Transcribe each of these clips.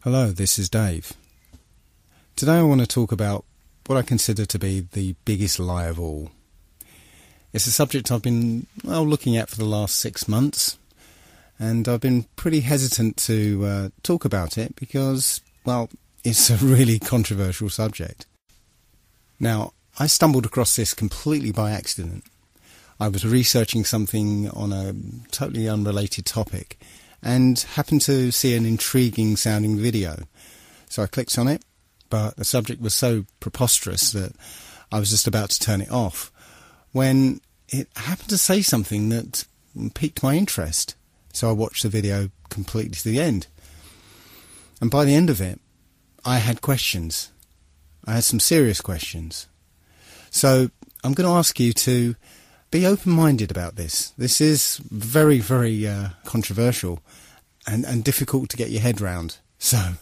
Hello, this is Dave. Today I want to talk about what I consider to be the biggest lie of all. It's a subject I've been looking at for the last 6 months, and I've been pretty hesitant to talk about it because, it's a really controversial subject. Now, I stumbled across this completely by accident. I was researching something on a totally unrelated topic and happened to see an intriguing sounding video. So I clicked on it, but the subject was so preposterous that I was just about to turn it off when it happened to say something that piqued my interest. So I watched the video completely to the end. And by the end of it, I had questions. I had some serious questions. So I'm going to ask you to be open-minded about this. This is very, very controversial and difficult to get your head round. So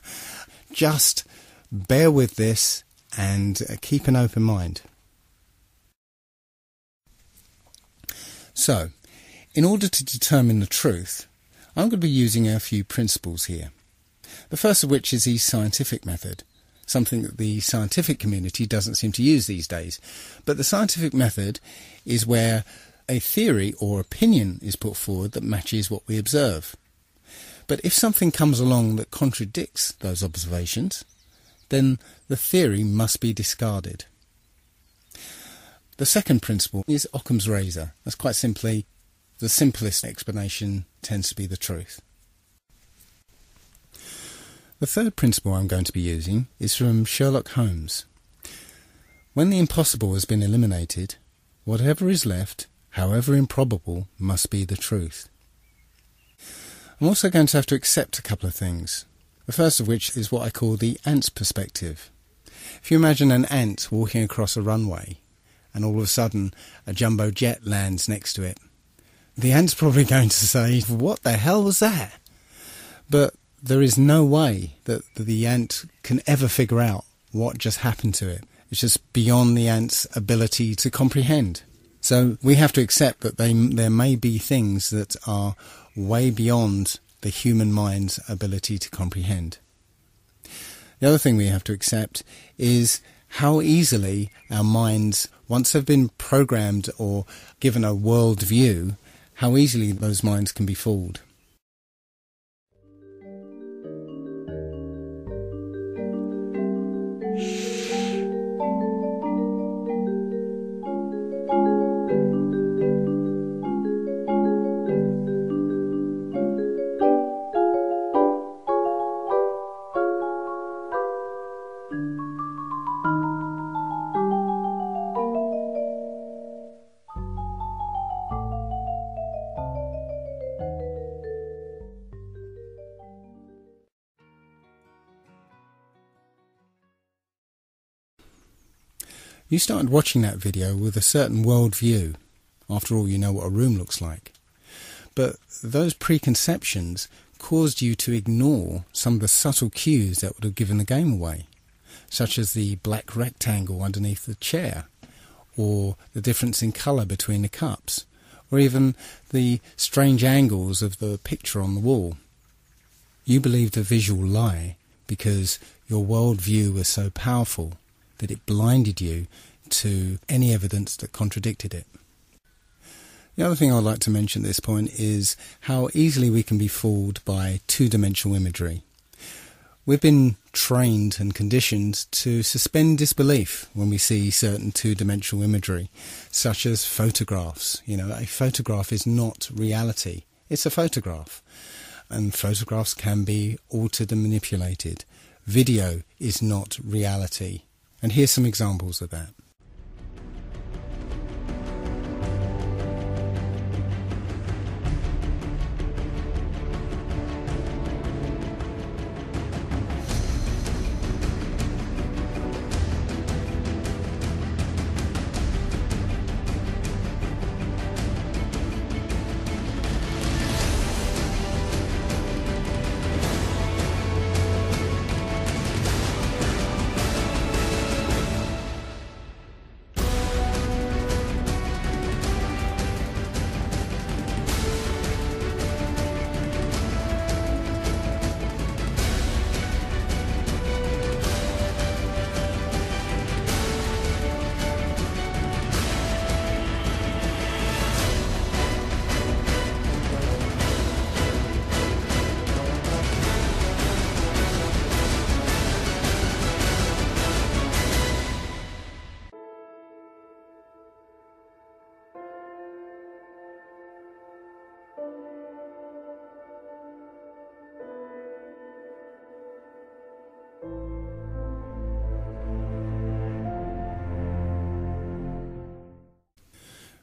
just bear with this and keep an open mind. So, in order to determine the truth, I'm going to be using a few principles here. The first of which is the scientific method, something that the scientific community doesn't seem to use these days. But the scientific method is where a theory or opinion is put forward that matches what we observe. But if something comes along that contradicts those observations, then the theory must be discarded. The second principle is Occam's razor. That's quite simply, the simplest explanation tends to be the truth. The third principle I'm going to be using is from Sherlock Holmes. When the impossible has been eliminated, whatever is left, however improbable, must be the truth. I'm also going to have to accept a couple of things. The first of which is what I call the ant's perspective. If you imagine an ant walking across a runway and all of a sudden a jumbo jet lands next to it, the ant's probably going to say, "What the hell was that?" But there is no way that the ant can ever figure out what just happened to it. It's just beyond the ant's ability to comprehend. So we have to accept that there may be things that are way beyond the human mind's ability to comprehend. The other thing we have to accept is how easily our minds, once they've been programmed or given a world view, how easily those minds can be fooled. You started watching that video with a certain worldview. After all, you know what a room looks like. But those preconceptions caused you to ignore some of the subtle cues that would have given the game away, such as the black rectangle underneath the chair, or the difference in colour between the cups, or even the strange angles of the picture on the wall. You believed a visual lie because your worldview was so powerful that it blinded you to any evidence that contradicted it. The other thing I'd like to mention at this point is how easily we can be fooled by two-dimensional imagery. We've been trained and conditioned to suspend disbelief when we see certain two-dimensional imagery, such as photographs. A photograph is not reality. It's a photograph. And photographs can be altered and manipulated. Video is not reality. And here's some examples of that.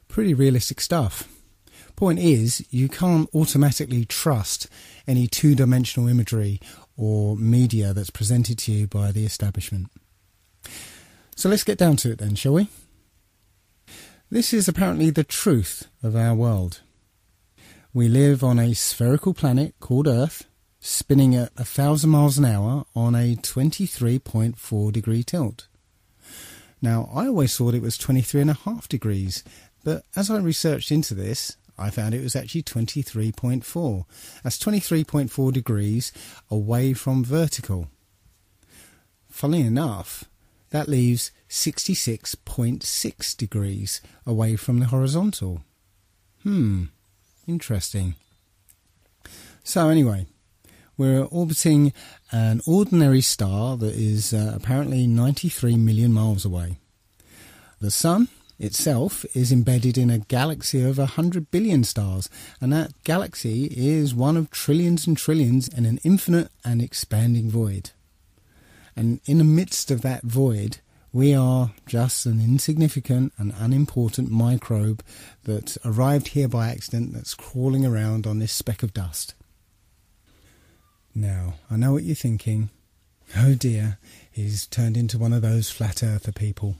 Pretty realistic stuff. Point is, you can't automatically trust any two-dimensional imagery or media that's presented to you by the establishment. So let's get down to it then, shall we? This is apparently the truth of our world. We live on a spherical planet called Earth, spinning at 1,000 miles an hour on a 23.4 degree tilt. Now, I always thought it was 23.5 degrees, but as I researched into this, I found it was actually 23.4. That's 23.4 degrees away from vertical. Funnily enough, that leaves 66.6 degrees away from the horizontal. Interesting. So anyway, we're orbiting an ordinary star that is apparently 93 million miles away. The Sun itself is embedded in a galaxy of 100 billion stars, and that galaxy is one of trillions and trillions in an infinite and expanding void. And in the midst of that void, we are just an insignificant and unimportant microbe that arrived here by accident, that's crawling around on this speck of dust. Now, I know what you're thinking. Oh dear, he's turned into one of those flat earther people.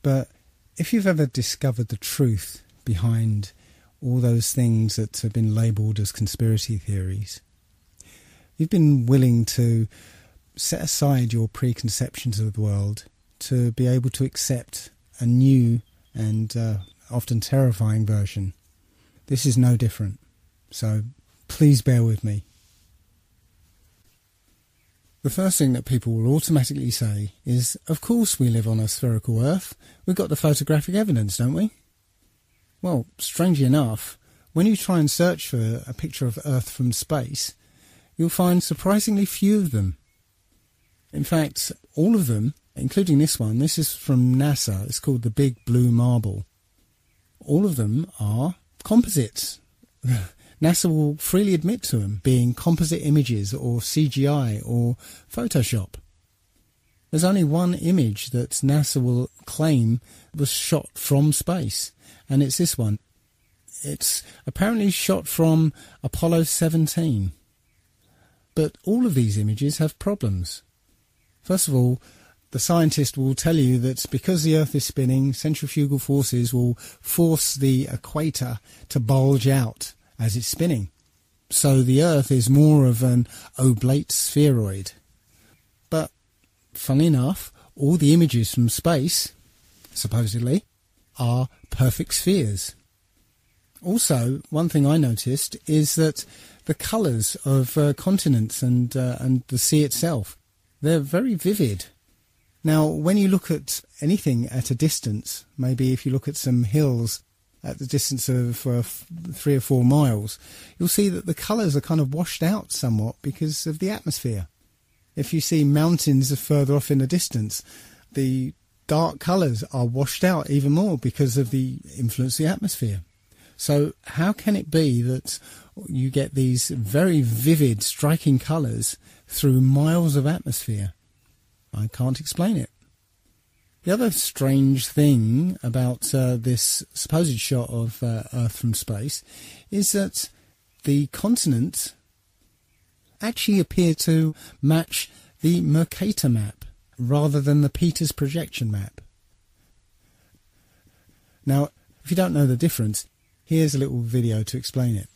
But if you've ever discovered the truth behind all those things that have been labelled as conspiracy theories, you've been willing to set aside your preconceptions of the world to be able to accept a new and often terrifying version. This is no different, so please bear with me. The first thing that people will automatically say is, of course we live on a spherical Earth. We've got the photographic evidence, don't we? Well, strangely enough, when you try and search for a picture of Earth from space, you'll find surprisingly few of them. In fact, all of them, including this one, this is from NASA, it's called the Big Blue Marble. All of them are composites. NASA will freely admit to them being composite images or CGI or Photoshop. There's only one image that NASA will claim was shot from space, and it's this one. It's apparently shot from Apollo 17. But all of these images have problems. First of all, the scientist will tell you that because the Earth is spinning, centrifugal forces will force the equator to bulge out as it's spinning. So the Earth is more of an oblate spheroid. But, funnily enough, all the images from space, supposedly, are perfect spheres. Also, one thing I noticed is that the colours of continents and the sea itself, they're very vivid. Now, when you look at anything at a distance, maybe if you look at some hills at the distance of 3 or 4 miles, you'll see that the colours are kind of washed out somewhat because of the atmosphere. If you see mountains further off in the distance, the dark colours are washed out even more because of the influence of the atmosphere. So how can it be that you get these very vivid, striking colours through miles of atmosphere? I can't explain it. The other strange thing about this supposed shot of Earth from space is that the continents actually appear to match the Mercator map rather than the Peters projection map. Now, if you don't know the difference, here's a little video to explain it.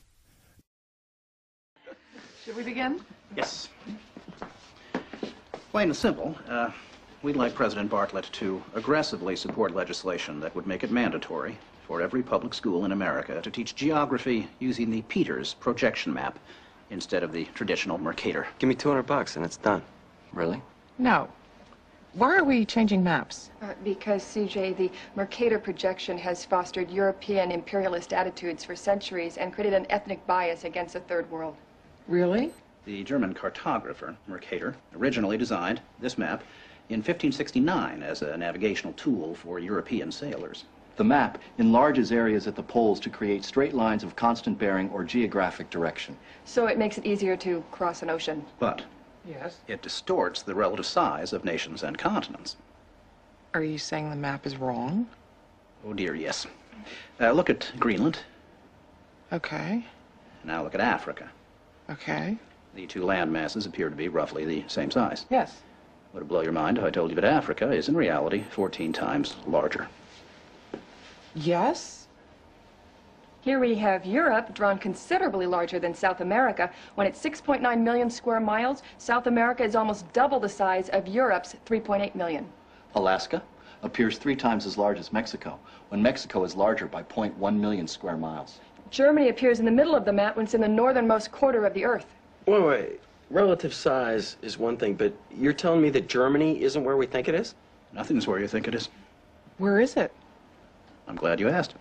Should we begin? Yes. Plain and simple, we'd like President Bartlett to aggressively support legislation that would make it mandatory for every public school in America to teach geography using the Peters projection map instead of the traditional Mercator. Give me $200 and it's done. Really? No. Why are we changing maps? Because, CJ, the Mercator projection has fostered European imperialist attitudes for centuries and created an ethnic bias against the Third World. Really? The German cartographer, Mercator, originally designed this map in 1569 as a navigational tool for European sailors. The map enlarges areas at the poles to create straight lines of constant bearing or geographic direction. So it makes it easier to cross an ocean. But Yes. It distorts the relative size of nations and continents. Are you saying the map is wrong? Oh dear, yes. Look at Greenland. Okay. Now look at Africa. Okay. The two land masses appear to be roughly the same size. Yes. Would it blow your mind if I told you that Africa is in reality 14 times larger? Yes? Here we have Europe, drawn considerably larger than South America. When it's 6.9 million square miles, South America is almost double the size of Europe's 3.8 million. Alaska appears 3 times as large as Mexico, when Mexico is larger by 0.1 million square miles. Germany appears in the middle of the map when it's in the northernmost quarter of the Earth. Wait. Relative size is one thing, but you're telling me that Germany isn't where we think it is? Nothing's where you think it is. Where is it? I'm glad you asked.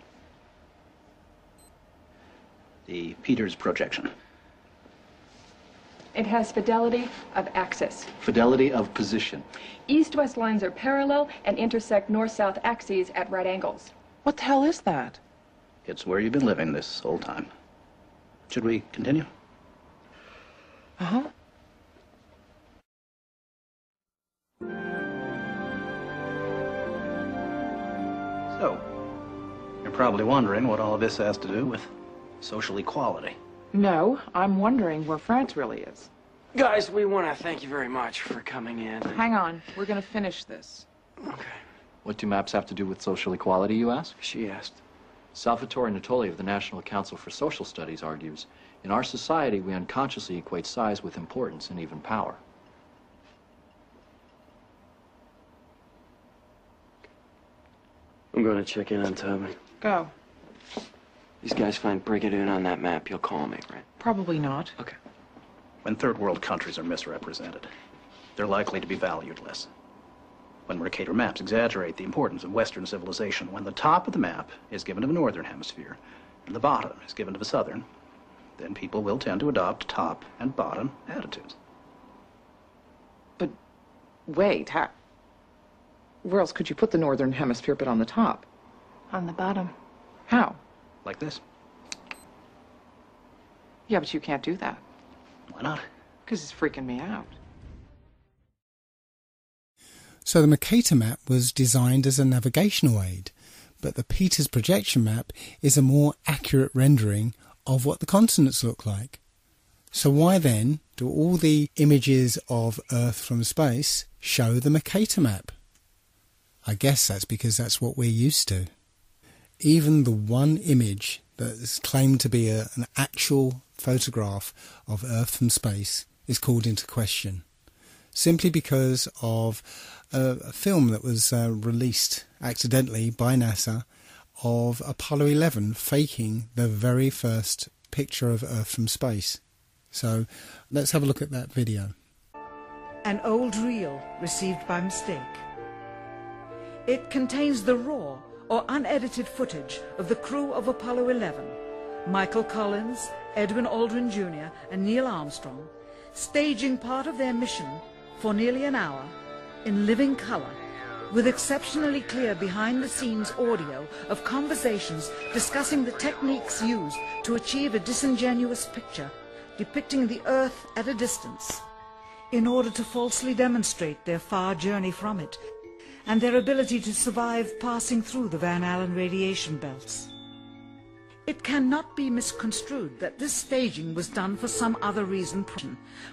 The Peters projection. It has fidelity of axis. Fidelity of position. East-west lines are parallel and intersect north-south axes at right angles. What the hell is that? It's where you've been living this whole time. Should we continue? Uh-huh. So, you're probably wondering what all of this has to do with social equality. No, I'm wondering where France really is. Guys, we want to thank you very much for coming in. Hang on, we're gonna finish this. Okay. What do maps have to do with social equality, you ask? She asked. Salvatore Natoli of the National Council for Social Studies argues, in our society, we unconsciously equate size with importance and even power. I'm going to check in on Tobin. Go. These guys find Brigadoon on that map. You'll call me, right? Probably not. Okay. When third world countries are misrepresented, they're likely to be valued less. When Mercator maps exaggerate the importance of Western civilization, when the top of the map is given to the Northern Hemisphere and the bottom is given to the Southern, then people will tend to adopt top and bottom attitudes. But wait, where else could you put the Northern Hemisphere but on the top? On the bottom. How? Like this. Yeah, but you can't do that. Why not? Because it's freaking me out. So the Mercator map was designed as a navigational aid, but the Peters projection map is a more accurate rendering of what the continents look like. So why then do all the images of Earth from space show the Mercator map? I guess that's because that's what we're used to. Even the one image that is claimed to be an actual photograph of Earth from space is called into question, simply because of a film that was released accidentally by NASA of Apollo 11 faking the very first picture of Earth from space. So let's have a look at that video. An old reel received by mistake. It contains the raw or unedited footage of the crew of Apollo 11, Michael Collins, Edwin Aldrin Jr. and Neil Armstrong, staging part of their mission for nearly an hour in living color, with exceptionally clear behind-the-scenes audio of conversations discussing the techniques used to achieve a disingenuous picture depicting the Earth at a distance, in order to falsely demonstrate their far journey from it and their ability to survive passing through the Van Allen radiation belts. It cannot be misconstrued that this staging was done for some other reason,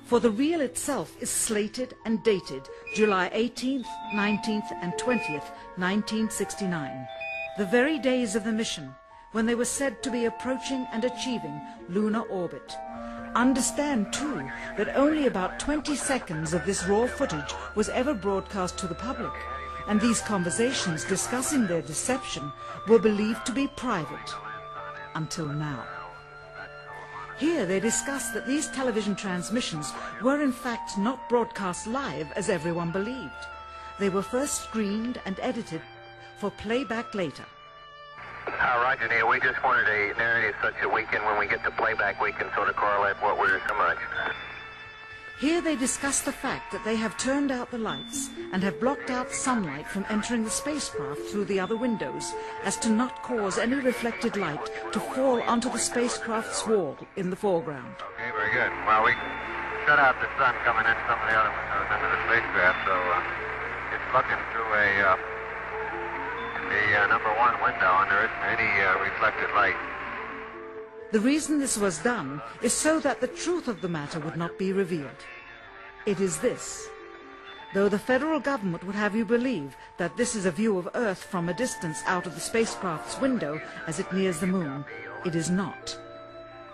for the reel itself is slated and dated July 18th, 19th and 20th, 1969, the very days of the mission when they were said to be approaching and achieving lunar orbit. Understand, too, that only about 20 seconds of this raw footage was ever broadcast to the public, and these conversations discussing their deception were believed to be private. Until now. Here they discuss that these television transmissions were in fact not broadcast live as everyone believed. They were first screened and edited for playback later. Roger, Neil. We just wanted a narrative such that we can, when we get to playback, we can sort of correlate what we're so much. Here they discuss the fact that they have turned out the lights and have blocked out sunlight from entering the spacecraft through the other windows, as to not cause any reflected light to fall onto the spacecraft's wall in the foreground. Okay, very good. Well, shut out the sun coming in some of the other windows into the spacecraft, so it's looking through the number one window, and there isn't any reflected light. The reason this was done is so that the truth of the matter would not be revealed. It is this. Though the federal government would have you believe that this is a view of Earth from a distance out of the spacecraft's window as it nears the moon, it is not.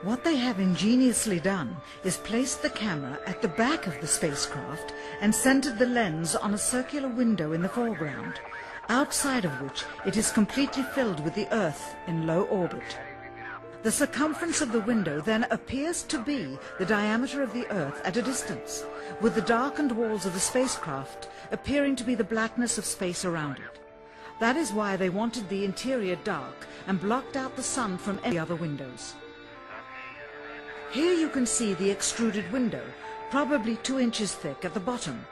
What they have ingeniously done is placed the camera at the back of the spacecraft and centered the lens on a circular window in the foreground, outside of which it is completely filled with the Earth in low orbit. The circumference of the window then appears to be the diameter of the Earth at a distance, with the darkened walls of the spacecraft appearing to be the blackness of space around it. That is why they wanted the interior dark and blocked out the sun from any other windows. Here you can see the extruded window, probably 2 inches thick at the bottom.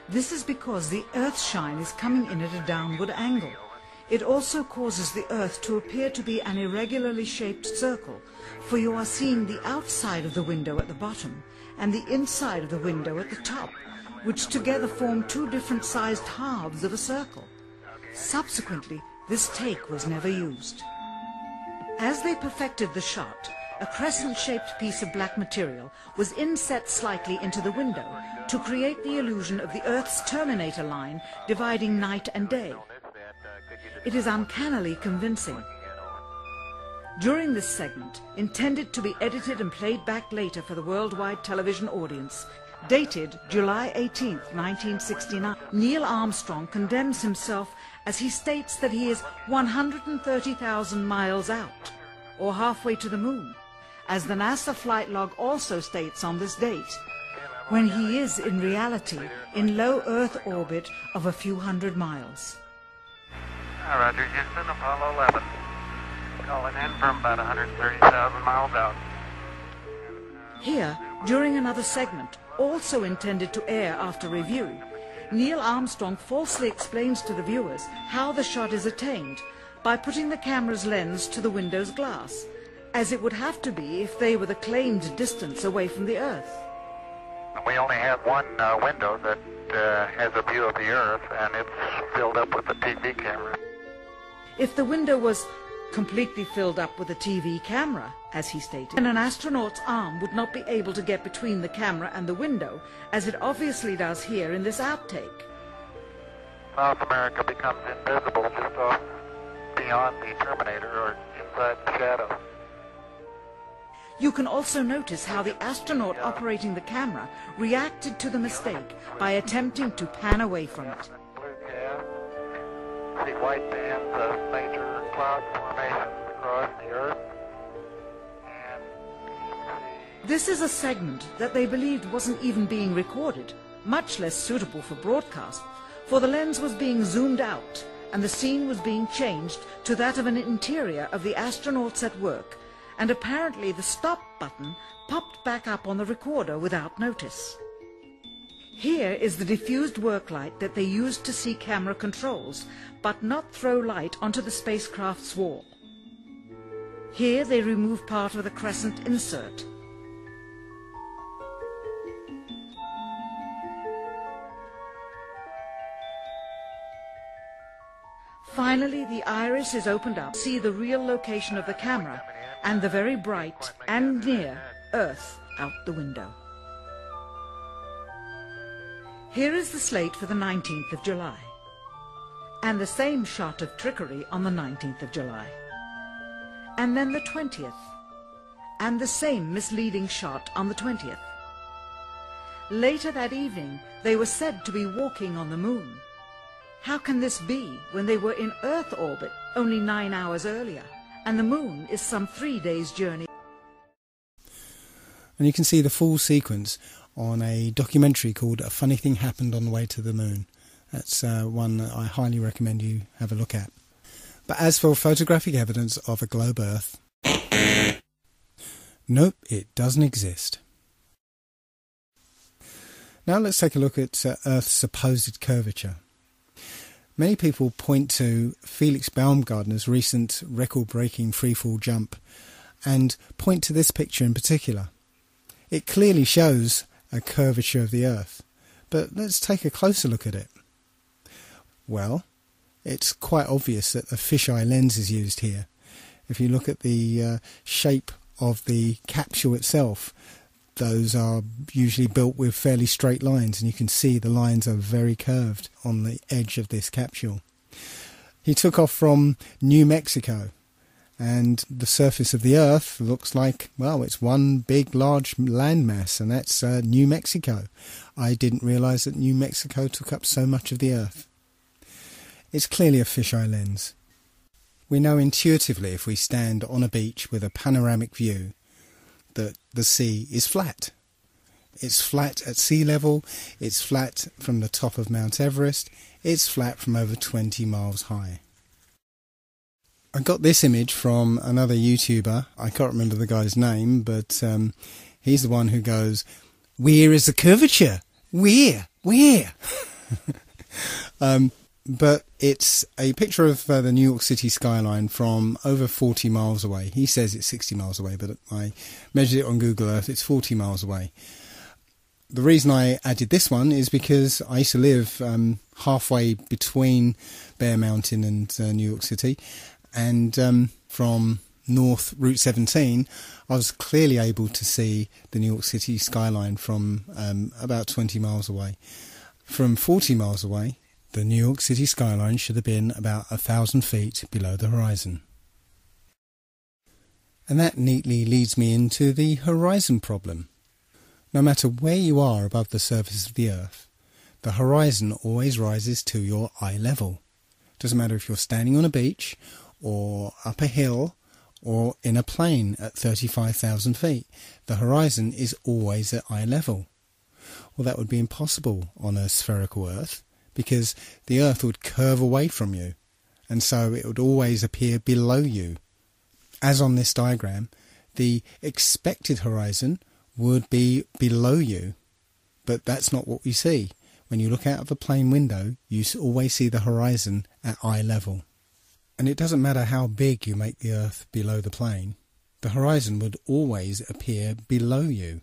This is because the Earth's shine is coming in at a downward angle. It also causes the Earth to appear to be an irregularly shaped circle, for you are seeing the outside of the window at the bottom and the inside of the window at the top, which together form 2 different sized halves of a circle. Subsequently, this take was never used. As they perfected the shot, a crescent-shaped piece of black material was inset slightly into the window to create the illusion of the Earth's terminator line dividing night and day. It is uncannily convincing. During this segment, intended to be edited and played back later for the worldwide television audience, dated July 18, 1969, Neil Armstrong condemns himself as he states that he is 130,000 miles out, or halfway to the moon, as the NASA flight log also states on this date, when he is in reality in low Earth orbit of a few hundred miles. Roger, Houston, Apollo 11. Calling in from about 130,000 miles out. Here, during another segment, also intended to air after review, Neil Armstrong falsely explains to the viewers how the shot is attained by putting the camera's lens to the window's glass, as it would have to be if they were the claimed distance away from the Earth. We only have one window that has a view of the Earth, and it's filled up with a TV camera. If the window was completely filled up with a TV camera, as he stated, then an astronaut's arm would not be able to get between the camera and the window, as it obviously does here in this outtake. South America becomes invisible just off beyond the Terminator or inside the shadow. You can also notice how the astronaut operating the camera reacted to the mistake by attempting to pan away from it. Blue gas, see white bands of major cloud formations across the Earth. This is a segment that they believed wasn't even being recorded, much less suitable for broadcast, for the lens was being zoomed out and the scene was being changed to that of an interior of the astronauts at work, and apparently the stop button popped back up on the recorder without notice. Here is the diffused work light that they used to see camera controls, but not throw light onto the spacecraft's wall. Here they remove part of the crescent insert. Finally, the iris is opened up to see the real location of the camera and the very bright and near Earth out the window. Here is the slate for the 19th of July, and the same shot of trickery on the 19th of July, and then the 20th, and the same misleading shot on the 20th. Later that evening, they were said to be walking on the moon. How can this be when they were in Earth orbit only 9 hours earlier, and the moon is some 3 days' journey? And you can see the full sequence on a documentary called A Funny Thing Happened on the Way to the Moon. That's one that I highly recommend you have a look at. But as for photographic evidence of a globe Earth, nope, it doesn't exist. Now let's take a look at Earth's supposed curvature. Many people point to Felix Baumgartner's recent record-breaking freefall jump and point to this picture in particular. It clearly shows a curvature of the Earth, but let's take a closer look at it. Well, it's quite obvious that a fisheye lens is used here. If you look at the shape of the capsule itself, those are usually built with fairly straight lines, and you can see the lines are very curved on the edge of this capsule. He took off from New Mexico, and the surface of the Earth looks like, well, it's one big large landmass, and that's New Mexico. I didn't realise that New Mexico took up so much of the Earth. It's clearly a fisheye lens. We know intuitively, if we stand on a beach with a panoramic view, that the sea is flat. It's flat at sea level, it's flat from the top of Mount Everest, it's flat from over 20 miles high. I got this image from another YouTuber. I can't remember the guy's name, but he's the one who goes, "Where is the curvature? Where? But it's a picture of the New York City skyline from over 40 miles away. He says it's 60 miles away, but I measured it on Google Earth. It's 40 miles away. The reason I added this one is because I used to live halfway between Bear Mountain and New York City, and from North Route 17, I was clearly able to see the New York City skyline from about 20 miles away. From 40 miles away, the New York City skyline should have been about 1,000 feet below the horizon. And that neatly leads me into the horizon problem. No matter where you are above the surface of the Earth, the horizon always rises to your eye level. Doesn't matter if you're standing on a beach, or up a hill, or in a plane at 35,000 feet. The horizon is always at eye level. Well, that would be impossible on a spherical Earth, because the Earth would curve away from you, and so it would always appear below you. As on this diagram, the expected horizon would be below you, but that's not what we see. When you look out of a plane window, you always see the horizon at eye level. And it doesn't matter how big you make the Earth below the plane, the horizon would always appear below you.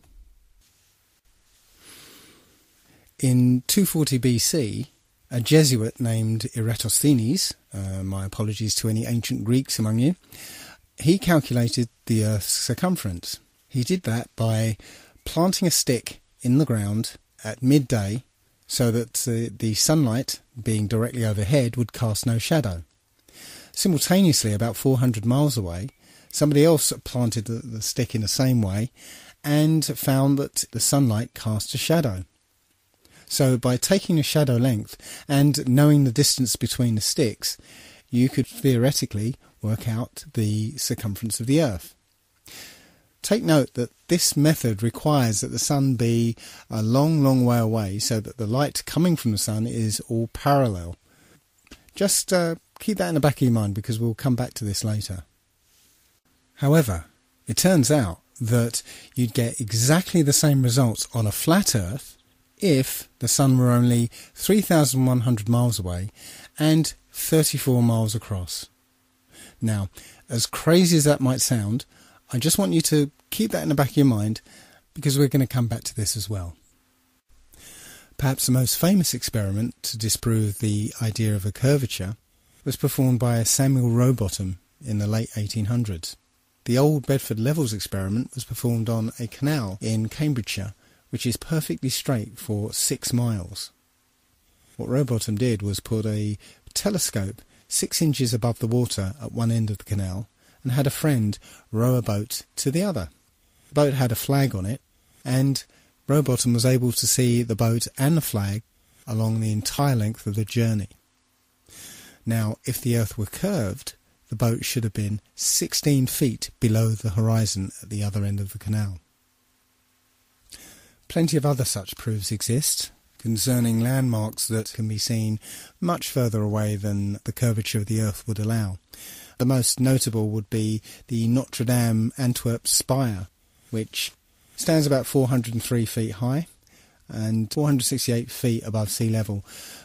In 240 BC, a Jesuit named Eratosthenes, my apologies to any ancient Greeks among you, he calculated the Earth's circumference. He did that by planting a stick in the ground at midday so that the sunlight, being directly overhead, would cast no shadow. Simultaneously, about 400 miles away, somebody else planted the stick in the same way and found that the sunlight cast a shadow. So by taking a shadow length and knowing the distance between the sticks, you could theoretically work out the circumference of the Earth. Take note that this method requires that the sun be a long, long way away so that the light coming from the sun is all parallel. Just keep that in the back of your mind, because we'll come back to this later. However, it turns out that you'd get exactly the same results on a flat Earth if the sun were only 3,100 miles away and 34 miles across. Now, as crazy as that might sound, I just want you to keep that in the back of your mind, because we're going to come back to this as well. Perhaps the most famous experiment to disprove the idea of a curvature was performed by Samuel Rowbottom in the late 1800s. The Old Bedford Levels experiment was performed on a canal in Cambridgeshire, which is perfectly straight for 6 miles. What Rowbottom did was put a telescope 6 inches above the water at one end of the canal and had a friend row a boat to the other. The boat had a flag on it, and Rowbottom was able to see the boat and the flag along the entire length of the journey. Now, if the Earth were curved, the boat should have been 16 feet below the horizon at the other end of the canal. Plenty of other such proofs exist concerning landmarks that can be seen much further away than the curvature of the Earth would allow. The most notable would be the Notre Dame Antwerp spire, which stands about 403 feet high and 468 feet above sea level.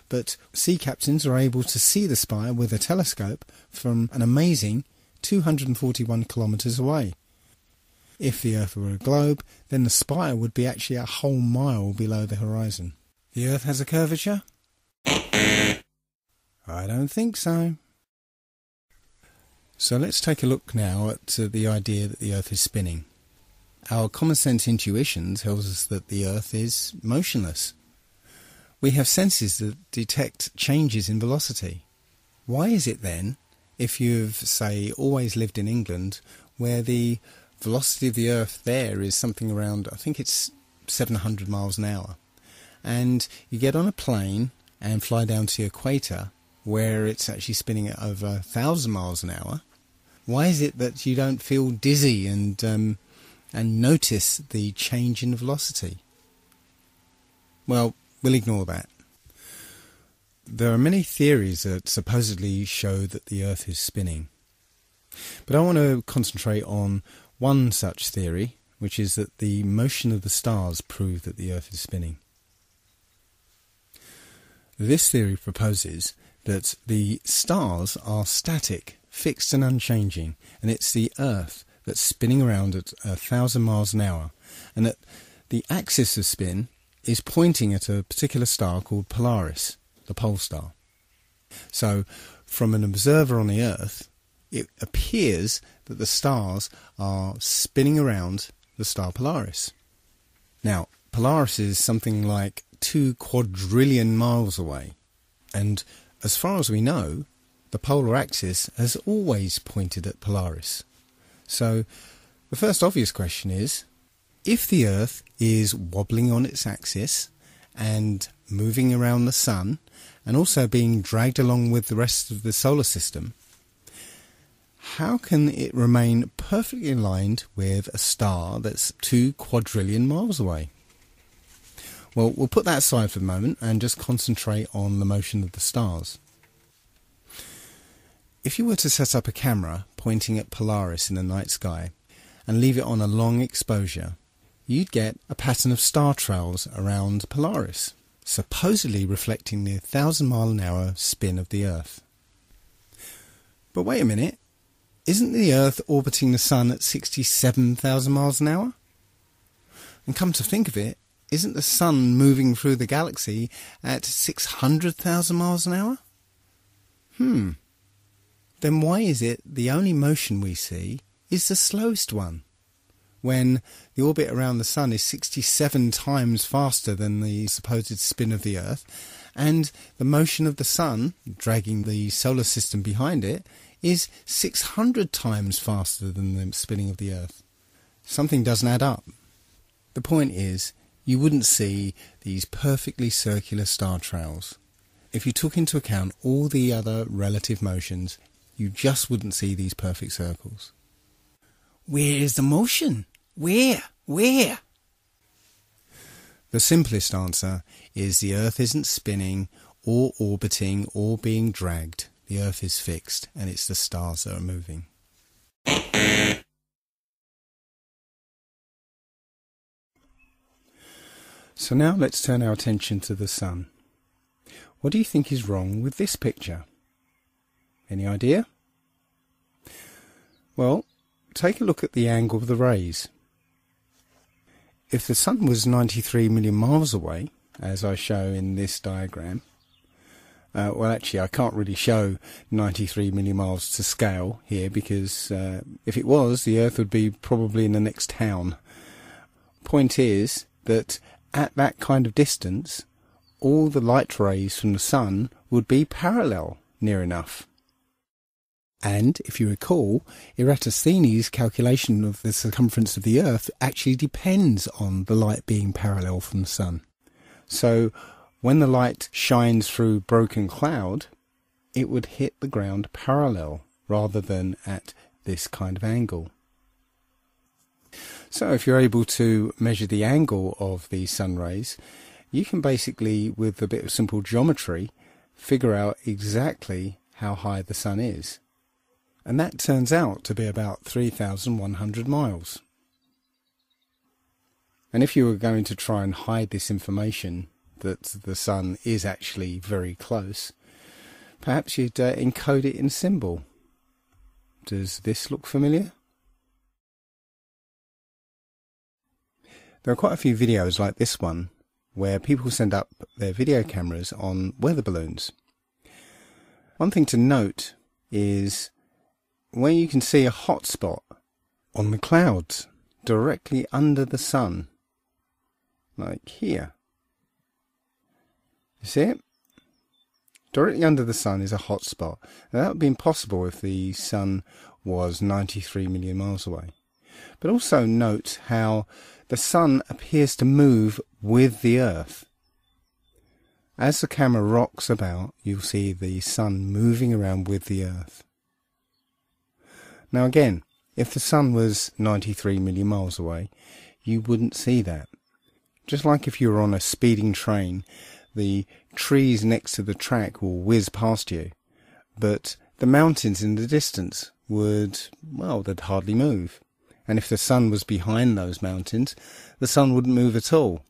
But sea captains are able to see the spire with a telescope from an amazing 241 kilometres away. If the Earth were a globe, then the spire would be actually a whole mile below the horizon. The Earth has a curvature? I don't think so. So let's take a look now at the idea that the Earth is spinning. Our common sense intuition tells us that the Earth is motionless. We have senses that detect changes in velocity. Why is it then, if you've, say, always lived in England, where the velocity of the Earth there is something around, I think it's 700 miles an hour, and you get on a plane and fly down to the equator, where it's actually spinning at over 1,000 miles an hour, why is it that you don't feel dizzy and notice the change in velocity? Well, we'll ignore that. There are many theories that supposedly show that the Earth is spinning. But I want to concentrate on one such theory, which is that the motion of the stars prove that the Earth is spinning. This theory proposes that the stars are static, fixed and unchanging, and it's the Earth that's spinning around at 1,000 miles an hour, and that the axis of spin is pointing at a particular star called Polaris, the pole star. So, from an observer on the Earth, it appears that the stars are spinning around the star Polaris. Now, Polaris is something like 2 quadrillion miles away, and as far as we know, the polar axis has always pointed at Polaris. So, the first obvious question is, if the Earth is wobbling on its axis and moving around the Sun, and also being dragged along with the rest of the solar system, how can it remain perfectly aligned with a star that's 2 quadrillion miles away? Well, we'll put that aside for the moment and just concentrate on the motion of the stars. If you were to set up a camera pointing at Polaris in the night sky and leave it on a long exposure, you'd get a pattern of star trails around Polaris, supposedly reflecting the 1,000-mile-an-hour spin of the Earth. But wait a minute, isn't the Earth orbiting the Sun at 67,000 miles an hour? And come to think of it, isn't the Sun moving through the galaxy at 600,000 miles an hour? Then why is it the only motion we see is the slowest one, when the orbit around the Sun is 67 times faster than the supposed spin of the Earth, and the motion of the Sun, dragging the solar system behind it, is 600 times faster than the spinning of the Earth? Something doesn't add up. The point is, you wouldn't see these perfectly circular star trails. If you took into account all the other relative motions, you just wouldn't see these perfect circles. Where is the motion? Where? The simplest answer is the Earth isn't spinning or orbiting or being dragged. The Earth is fixed, and it's the stars that are moving. So now let's turn our attention to the Sun. What do you think is wrong with this picture? Any idea? Well, take a look at the angle of the rays. If the Sun was 93 million miles away, as I show in this diagram, well, actually, I can't really show 93 million miles to scale here, because if it was, the Earth would be probably in the next town. Point is that at that kind of distance, all the light rays from the Sun would be parallel near enough. And, if you recall, Eratosthenes' calculation of the circumference of the Earth actually depends on the light being parallel from the Sun. So, when the light shines through broken cloud, it would hit the ground parallel, rather than at this kind of angle. So, if you're able to measure the angle of these sun rays, you can basically, with a bit of simple geometry, figure out exactly how high the Sun is. And that turns out to be about 3,100 miles. And if you were going to try and hide this information, that the Sun is actually very close, perhaps you'd encode it in symbol. Does this look familiar? There are quite a few videos like this one where people send up their video cameras on weather balloons. One thing to note is where you can see a hot spot on the clouds directly under the sun, like here. You see it? Directly under the sun is a hot spot. Now, that would be impossible if the sun was 93 million miles away. But also note how the sun appears to move with the Earth. As the camera rocks about, you'll see the sun moving around with the Earth. Now again, if the sun was 93 million miles away, you wouldn't see that. Just like if you were on a speeding train, the trees next to the track will whiz past you, but the mountains in the distance would, well, they'd hardly move. And if the sun was behind those mountains, the sun wouldn't move at all.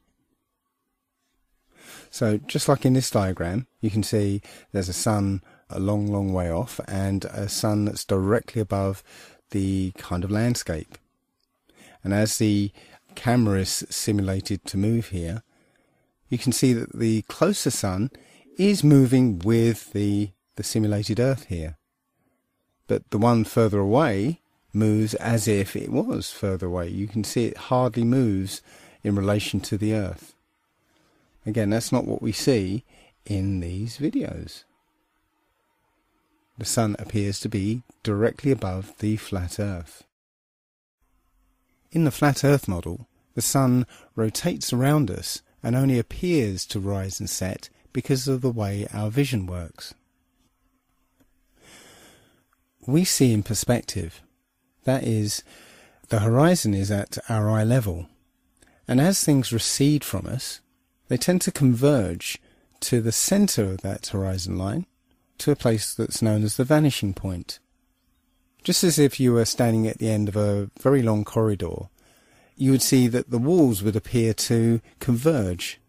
So just like in this diagram, you can see there's a sun a long, long way off and a sun that's directly above the kind of landscape. And as the camera is simulated to move here, you can see that the closer sun is moving with the simulated Earth here. But the one further away moves as if it was further away. You can see it hardly moves in relation to the Earth. Again, that's not what we see in these videos. The sun appears to be directly above the flat Earth. In the flat Earth model, the sun rotates around us and only appears to rise and set because of the way our vision works. We see in perspective. That is, the horizon is at our eye level, and as things recede from us, they tend to converge to the centre of that horizon line, to a place that's known as the vanishing point. Just as if you were standing at the end of a very long corridor, you would see that the walls would appear to converge.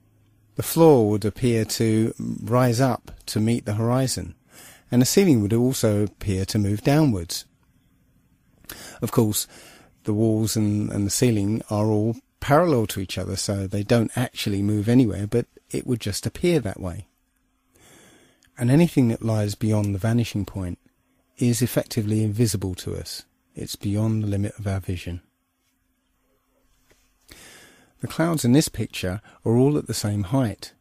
The floor would appear to rise up to meet the horizon, and the ceiling would also appear to move downwards. Of course, the walls and the ceiling are all parallel to each other, so they don't actually move anywhere, but it would just appear that way. And anything that lies beyond the vanishing point is effectively invisible to us. It's beyond the limit of our vision. The clouds in this picture are all at the same height,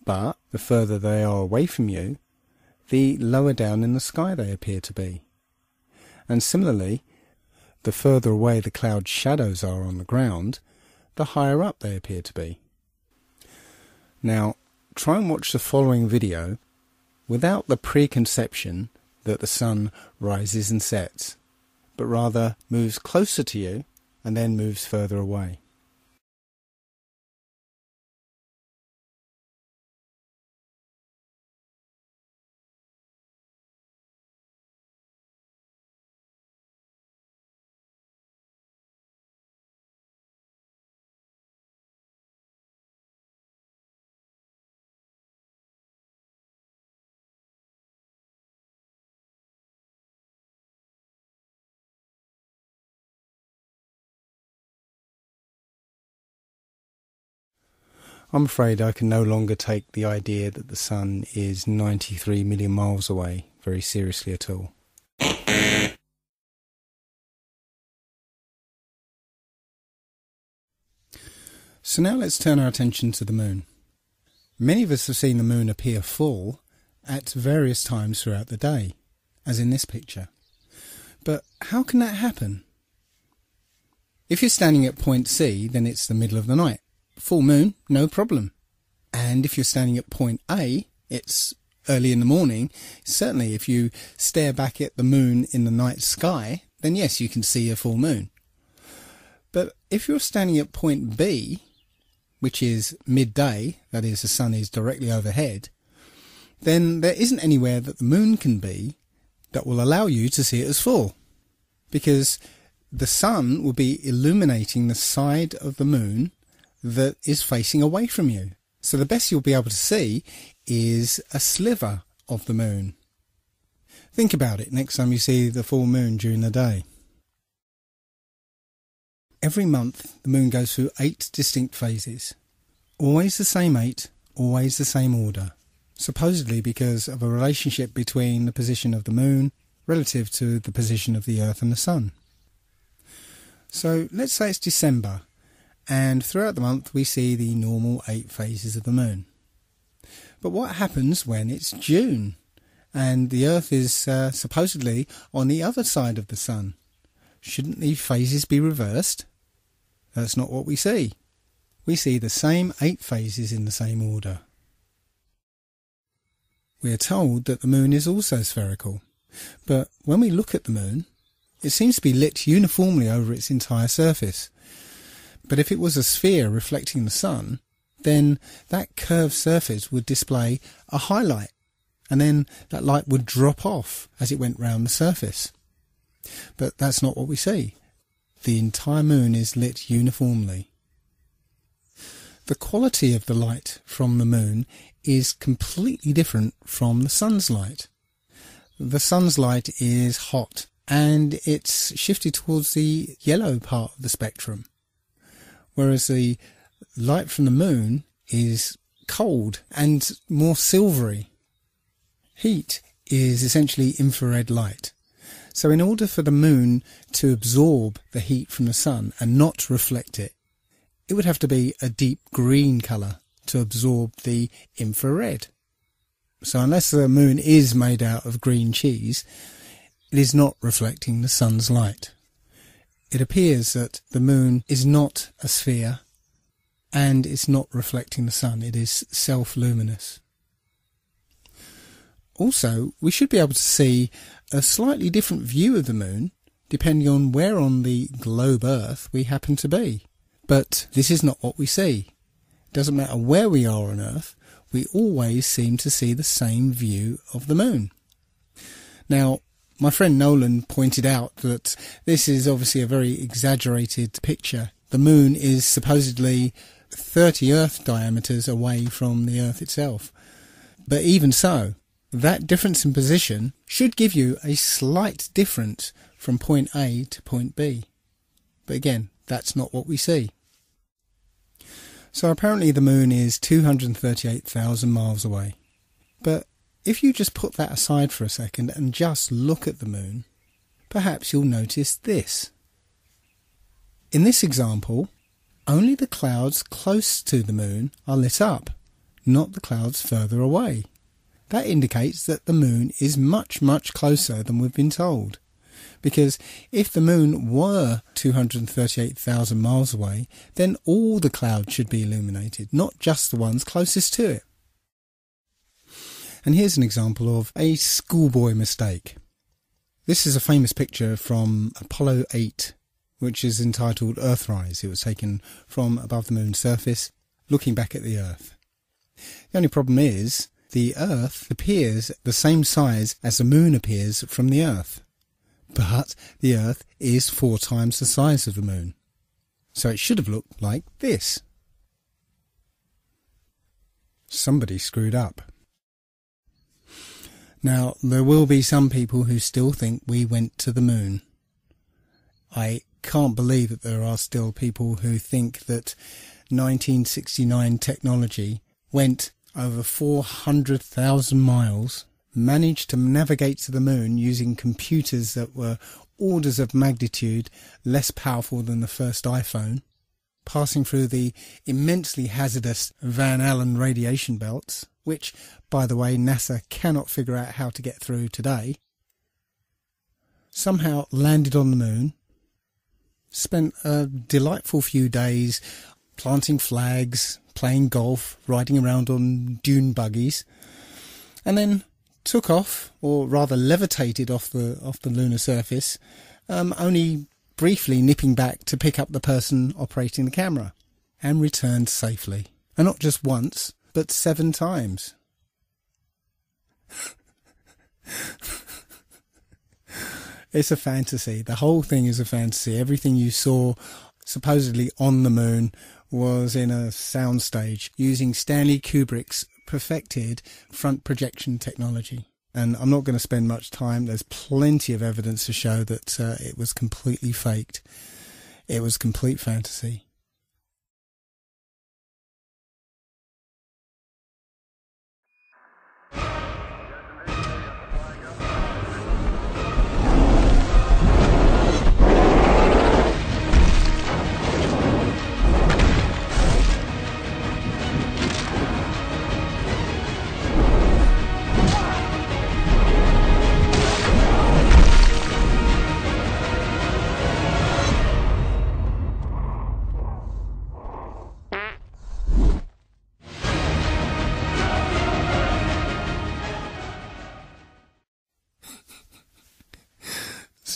but the further they are away from you, the lower down in the sky they appear to be. And similarly, the further away the cloud shadows are on the ground, the higher up they appear to be. Now, try and watch the following video without the preconception that the sun rises and sets, but rather moves closer to you and then moves further away. I'm afraid I can no longer take the idea that the sun is 93 million miles away very seriously at all. So now let's turn our attention to the moon. Many of us have seen the moon appear full at various times throughout the day, as in this picture. But how can that happen? If you're standing at point C, then it's the middle of the night. Full moon, no problem. And if you're standing at point A, it's early in the morning. Certainly if you stare back at the moon in the night sky, then yes, you can see a full moon. But if you're standing at point B, which is midday, that is, the sun is directly overhead, then there isn't anywhere that the moon can be that will allow you to see it as full, because the sun will be illuminating the side of the moon that is facing away from you. So the best you'll be able to see is a sliver of the moon. Think about it next time you see the full moon during the day. every month the moon goes through 8 distinct phases. Always the same 8, always the same order. Supposedly because of a relationship between the position of the moon relative to the position of the Earth and the Sun. So let's say it's December, and throughout the month we see the normal 8 phases of the moon. But what happens when it's June and the Earth is supposedly on the other side of the Sun? Shouldn't the phases be reversed? That's not what we see. We see the same 8 phases in the same order. We are told that the moon is also spherical, but when we look at the moon, it seems to be lit uniformly over its entire surface. But if it was a sphere reflecting the sun, then that curved surface would display a highlight, and then that light would drop off as it went round the surface. But that's not what we see. The entire moon is lit uniformly. The quality of the light from the moon is completely different from the sun's light. The sun's light is hot, and it's shifted towards the yellow part of the spectrum, whereas the light from the moon is cold and more silvery. Heat is essentially infrared light. So in order for the moon to absorb the heat from the sun and not reflect it, it would have to be a deep green colour to absorb the infrared. So unless the moon is made out of green cheese, it is not reflecting the sun's light. It appears that the moon is not a sphere and it's not reflecting the sun. It is self-luminous. Also, we should be able to see a slightly different view of the moon depending on where on the globe Earth we happen to be. But this is not what we see. It doesn't matter where we are on Earth, we always seem to see the same view of the moon. Now, my friend Nolan pointed out that this is obviously a very exaggerated picture. The moon is supposedly 30 Earth diameters away from the Earth itself. But even so, that difference in position should give you a slight difference from point A to point B. But again, that's not what we see. So apparently the moon is 238,000 miles away. But if you just put that aside for a second and just look at the moon, perhaps you'll notice this. In this example, only the clouds close to the moon are lit up, not the clouds further away. That indicates that the moon is much, much closer than we've been told. Because if the moon were 238,000 miles away, then all the clouds should be illuminated, not just the ones closest to it. And here's an example of a schoolboy mistake. This is a famous picture from Apollo 8, which is entitled Earthrise. It was taken from above the moon's surface, looking back at the Earth. The only problem is, the Earth appears the same size as the moon appears from the Earth. But the Earth is 4 times the size of the moon. So it should have looked like this. Somebody screwed up. Now, there will be some people who still think we went to the moon. I can't believe that there are still people who think that 1969 technology went over 400,000 miles, managed to navigate to the moon using computers that were orders of magnitude less powerful than the first iPhone, passing through the immensely hazardous Van Allen radiation belts, which, by the way, NASA cannot figure out how to get through today, somehow landed on the moon, spent a delightful few days planting flags, playing golf, riding around on dune buggies, and then took off, or rather levitated off the lunar surface, only briefly nipping back to pick up the person operating the camera, and returned safely. And not just once, but 7 times. It's a fantasy. The whole thing is a fantasy. Everything you saw supposedly on the moon was in a soundstage using Stanley Kubrick's perfected front projection technology. And I'm not going to spend much time. There's plenty of evidence to show that it was completely faked. It was complete fantasy.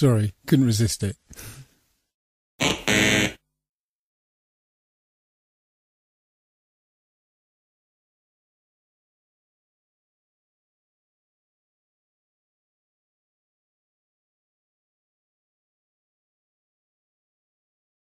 Sorry, couldn't resist it.